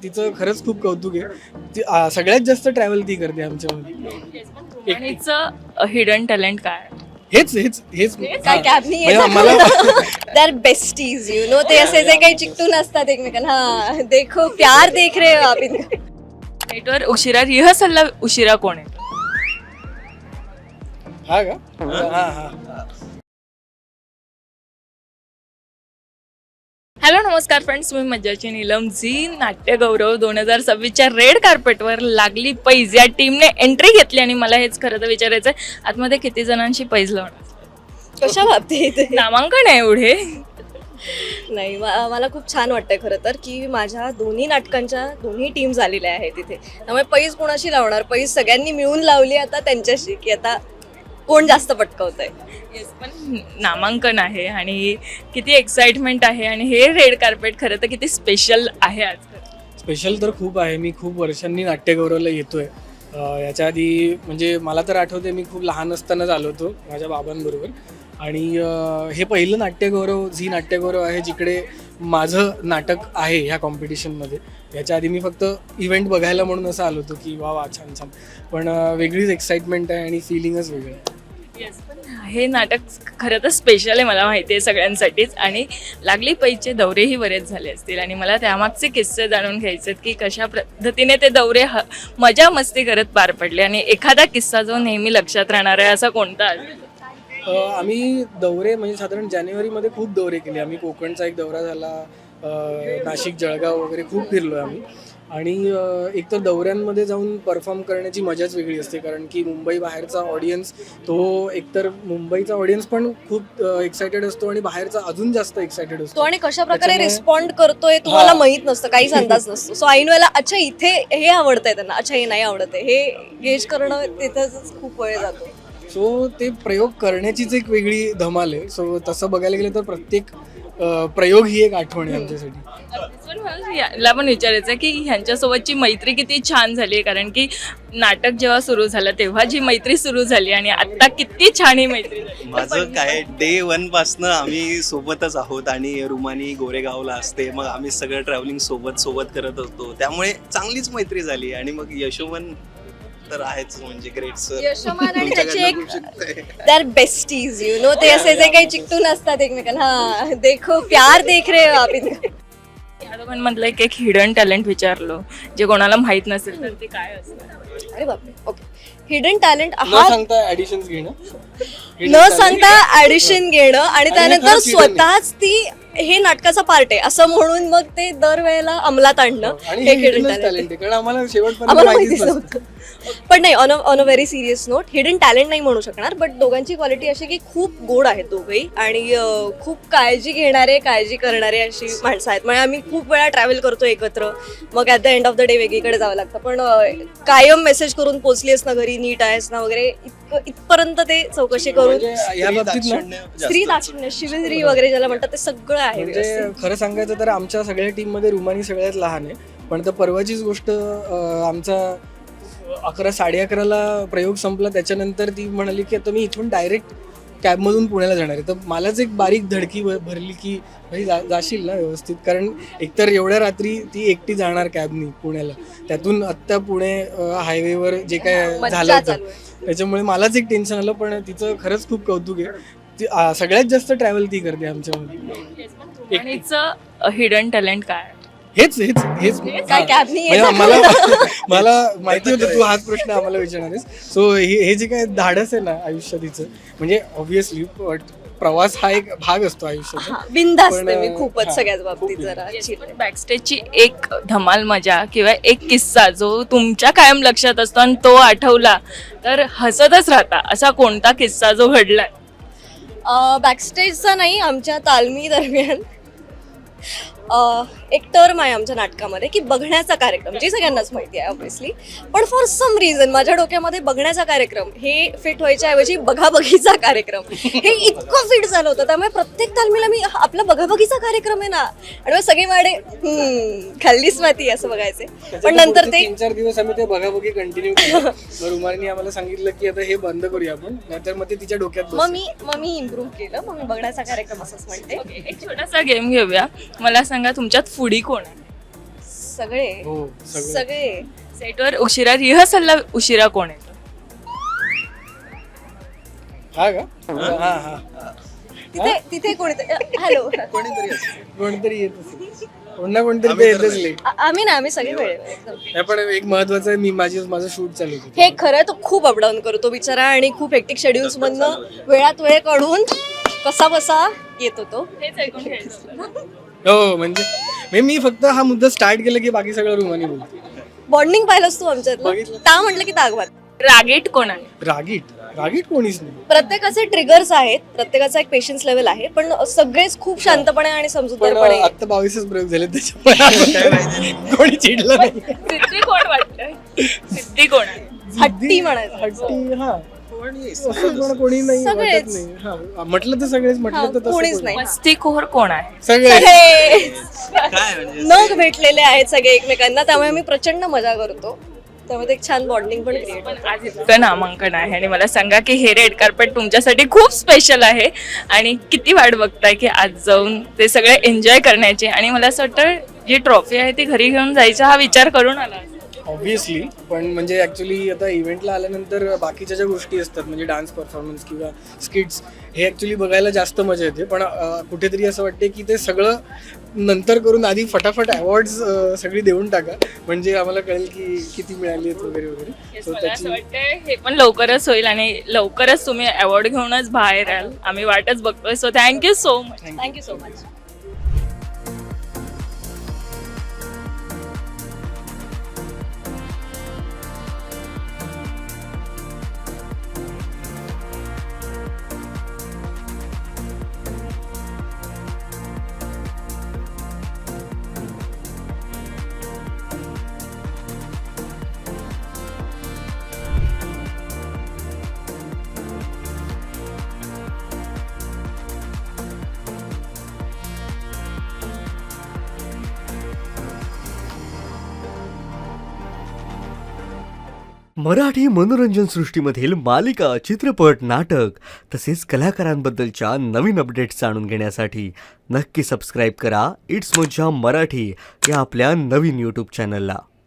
तिचं खरंच खूप कौतुक आहे. ती सगळ्यात जास्त ट्रॅव्हल ती करते आमच्यामध्ये. आणि हिडन टॅलेंट काय? हेच हेच हेच काय कॅबनी मला दॅर बेस्टीज यू नो. ते असे जे काही चिकटून असतात एकमेकांना. हा देखो प्यार देख रहे हो आप इनका. नेटवर उशिरा रिहर्सलला उशिरा कोण आहे? हा का हा हा. हॅलो नमस्कार फ्रेंड्स, मी मज्जाची नीलम. झी नाट्यगौरव 2026च्या रेड कार्पेटवर लागली पैज या टीमने एंट्री घेतली आणि मला हेच खरं तर विचारायचं आहे, आतमध्ये किती जणांची पैज लावणार? कशा बाबतीत? नामांकन आहे एवढे? नाही मला खूप छान वाटतंय खरं तर की माझ्या दोन्ही नाटकांच्या दोन्ही टीम झालेल्या आहेत तिथे. त्यामुळे पैज कोणाशी लावणार? पैज सगळ्यांनी मिळून लावली आता त्यांच्याशी, की आता कोण जास्त पटकवतंय. येस, पण नामांकन आहे आणि किती एक्साइटमेंट आहे आणि हे रेड कार्पेट खरं तर किती स्पेशल आहे आज. स्पेशल तर खूप आहे. मी खूप वर्षांनी नाट्यगौरवला येतोय. याच्या आधी म्हणजे मला तर आठवते मी खूप लहान असतानाच आलो होतो माझ्या बाबांबरोबर. आणि हे पहिलं नाट्यगौरव झी नाट्यगौरव आहे जिकडे माझं नाटक आहे ह्या कॉम्पिटिशनमध्ये. याच्या आधी मी फक्त इव्हेंट बघायला म्हणून असं आलो होतो की वा वा छान छान. पण वेगळीच एक्साइटमेंट आहे आणि फिलिंगच वेगळं आहे. येस, पण हे नाटक खरं तर स्पेशल आहे, मला माहिती आहे सगळ्यांसाठीच. आणि लागली पैचे दौरेही बरेच झाले असतील आणि मला त्यामागचे किस्से जाणून घ्यायचे आहेत की कशा पद्धतीने ते दौरे मजा मस्ती करत पार पडले आणि एखादा किस्सा जो नेहमी लक्षात राहणार आहे असा कोणता? आम्ही दौरे म्हणजे साधारण जानेवारीमध्ये खूप दौरे केले. आम्ही कोकणचा एक दौरा झाला, नाशिक जळगाव वगैरे खूप फिरलो आम्ही. आणि एकतर दौऱ्यांमध्ये जाऊन परफॉर्म करण्याची मजाच वेगळी असते, कारण की मुंबई बाहेरचा ऑडियन्स तो एकतर मुंबईचा ऑडियन्स पण खूप एक्सायटेड असतो आणि बाहेरचा अजून जास्त एक्सायटेड असतो. तो आणि कशा प्रकारे रिस्पॉन्ड करतोय तुम्हाला माहित नसतं, काहीच अंदाज नसतो. सो ऐन वेळेला अच्छा इथे हे आवडतंय त्यांना, अच्छा हे नाही आवडत आहे, हे गेज करणं तिथंच खूप वेळ जातो. सो ते प्रयोग करण्याचीच एक वेगळी धमाल आहे. सो तसं बघायला गेलं तर प्रत्येक प्रयोग ही एक आठवण आहे आमच्यासाठी. याला पण विचारायचं आहे की ह्यांच्यासोबतची मैत्री किती छान झाली आहे, कारण की नाटक जेव्हा सुरू झालं तेव्हा जी मैत्री सुरू झाली आणि आता किती छान ही मैत्री झाली. माझं काय डे 1 पासनं आम्ही सोबतच आहोत आणि रुमानी गोरेगावला असते, मग आम्ही सगळं ट्रॅव्हलिंग सोबत करत असतो, त्यामुळे चांगलीच मैत्री झाली. आणि मग यशोमन तर आहेच, म्हणजे ग्रेट सर. यशोमान आणि त्याची एक दॅर बेस्टीज यू नो. ते असे जे काही चिकटून असतात एकमेकांना. हा देखो प्यार देख रहे हो आप इनका. या दोघांमधलं एक हिडन टॅलेंट विचारलो जे कोणाला माहित नसेल तर ते काय असतं? अरे बापरे. ओके, हिडन टॅलेंट न हा सांगता ऍडिशन्स घेणं, न सांगता ऍडिशन घेणं आणि त्यानंतर स्वतःच ती हे नाटकाचा पार्ट आहे असं म्हणून मग ते दरवेळेला अंमलात आणणं आणि हे हे हिडन hidden टॅलेंट. talent आहे, कारण आम्हाला शेवटपर्यंत आम्हाला माहितीच माहितीच नसतं. नव्हतं. पण नाही, on a very serious note, hidden talent नाही म्हणू शकणार, बट दोघांची क्वालिटी अशी की खूप गोड आहेत दोघंही आणि खूप काळजी घेणारे काळजी करणारे अशी माणसं आहेत. म्हणजे आम्ही खूप वेळा ट्रॅव्हल करतो एकत्र, मग at the end of the day वेगळीकडे जावं लागतं, पण कायम मेसेज करून पोचलीस ना घरी, नीट आहेस ना वगैरे, इथपर्यंत ते चौकशी करून म्हणजे या बाबतीत ना स्त्री दाक्षिण्य शिवरी वगैरे ज्याला म्हणतात ते सगळं आहे म्हणजे व्यवस्थित. खरं सांगायचं तर आमच्या सगळ्या टीम मध्ये रुमानी सगळ्यात लहान आहे. पण तर परवाचीच गोष्ट, आमचा 11-11:30 प्रयोग संपला, त्याच्यानंतर ती म्हणाली की आता मी इथून डायरेक्ट कॅबमधून पुण्याला जाणार आहे. तर मलाच एक बारीक धडकी भरली की भाई जाशील ना व्यवस्थित, कारण एकतर एवढ्या रात्री ती एकटी जाणार कॅबनी पुण्याला, त्यातून आत्ता पुणे हायवेवर जे काय मज्जा झालं होतं चालू आहे. त्याच्यामुळे मलाच एक टेन्शन आलं. पण तिचं खरंच खूप कौतुक आहे. ती सगळ्यात जास्त ट्रॅव्हल ती करते आमच्यामध्ये. आणि हिचं हिडन टॅलेंट काय? हेच हेच हेच काय कॅबनी मला माहिती होतं तू हाच प्रश्न आम्हाला विचारणार आहेस. सो हे जे काय धाडस आहे ना आयुष्यात तिचं, म्हणजे ऑब्व्हियसली प्रवास हा एक भाग असतो आयुष्याचा. बिनधास्त पण, आहे मी खूपच हा, सगळ्याच बाबतीत खूप जरा बॅकस्टेजची एक धमाल मजा किंवा एक किस्सा जो तुमच्या कायम लक्षात असतो आणि तो आठवला तर हसतच राहता, असा कोणता किस्सा जो घडलाय? बॅकस्टेजचा नाही, आमच्या तालमी दरम्यान एक टर्म आहे आमच्या नाटकामध्ये की बघण्याचा कार्यक्रम, जे सगळ्यांनाच माहिती आहे ऑब्व्हियसली, पण फॉर सम रिझन माझ्या डोक्यामध्ये बघण्याचा कार्यक्रम हे फिट व्हायच्या ऐवजी बघाबघीचा कार्यक्रम हे इतकं फिट झालं होतं. त्यामुळे प्रत्येक तालमीला मी आपला बघाबघीचा कार्यक्रम आहे ना, आणि मग सगळे वाडे खाल्लीच माती असं बघायचे. पण नंतर ते 3-4 दिवस आम्ही ते बघाबघी कंटिन्यू केलं. रुमानी आम्हाला सांगितलं की आता हे बंद करूया आपण, नाहीतर मग ते तिच्या डोक्यात मग मी इम्प्रूव्ह केलं, मग मी बघण्याचा कार्यक्रम असंच म्हणते. एक छोटासा गेम घेऊया. मला सांगा तुमच्यात फुडी कोण आहे? सगळे हो सगळं सगळे सेटवर उशिरा रिहर्सलला उशिरा कोण येतो? हा का हा हा तिथे तिथे कोणीतरी हॅलो कोणीतरी असतं. कोणतरी येत असेल. कोण ना कोणतरी ते येतच लेट. आम्ही सगळे वेळेवर एकदम. नाही पण एक महत्वाचं आहे, माझं शूट चालू होतं हे खरं तो खूप अपडाऊन करतो बिचारा आणि खूप हेक्टिक शेड्यूल्स मधनं वेळात वेळ काढून कसा बसा येतो तो. हेच ऐकून घ्यायचं होतं. हो म्हणजे मी फक्त हा मुद्दा स्टार्ट केला की बाकी सगळं रुमानी बोलतो. बॉन्डिंग पाहिलंस तू आमच्यातलं बघितलं. ता म्हटलं की तागवात. रागीट कोण आहे? रागीट कोणीच नाही. प्रत्येकाचे ट्रिगर्स आहेत, प्रत्येकाचा एक पेशन्स लेवल आहे, पण सगळेच खूप शांतपणे आणि पण समजूतदारपणे आता 22च प्रयोग झाले त्याच्यामुळे आपण काय माहिती, कोणी चिडलं नाही. सिद्धी कोण वाटतंय? सिद्धी कोण आहे? हट्टी म्हणायचं. हट्टी हा कोणी असं कोणी नाही सगळेच. वाटत नाही. हा म्हटलं तर सगळेच, हा, म्हटलं तर तसं कोणीच कोणी. नाही. मस्तीखोर कोण आहे? सगळे सगळे काय म्हणजे नग भेटलेले आहेत सगळे एकमेकांना, त्यामुळे आम्ही प्रचंड मजा करतो. त्यामध्ये एक छान बॉन्डिंग पण क्रिएट पण आज इतकं नामांकन आहे आणि मला सांगा की हे रेड कार्पेट तुमच्यासाठी खूप स्पेशल आहे आणि किती वाट बघताय की आज जाऊन ते सगळे एन्जॉय करण्याची, आणि मला असं वाटतं जी ट्रॉफी आहे ती घरी घेऊन जायचा हा विचार करून आला. ऑब्विसली. पण म्हणजे ऍक्च्युली आता इव्हेंटला आल्यानंतर बाकीच्या ज्या गोष्टी असतात म्हणजे डान्स परफॉर्मन्स किंवा स्किट्स हे ऍक्च्युली बघायला जास्त मजा येते. पण कुठेतरी असं वाटते की ते सगळं नंतर करून आधी फटाफट अवॉर्ड्स सगळी देऊन टाका, म्हणजे आम्हाला कळेल की किती मिळाली आहेत वगैरे वगैरे. सो मला असं वाटतंय हे पण लवकरच होईल आणि लवकरच तुम्ही अवॉर्ड घेऊनच बाहेर याल, आम्ही वाटच बघतोय. So thank you so much. Thank you so much. Marathi मनोरंजन सृष्टीमधील मालिका, चित्रपट, नाटक तसेच कलाकारांबद्दलच्या नवीन अपडेट्स जाणून घेण्यासाठी नक्की सबस्क्राईब करा इट्स मज्जा मराठी या आपल्या नवीन यूट्यूब चॅनलला.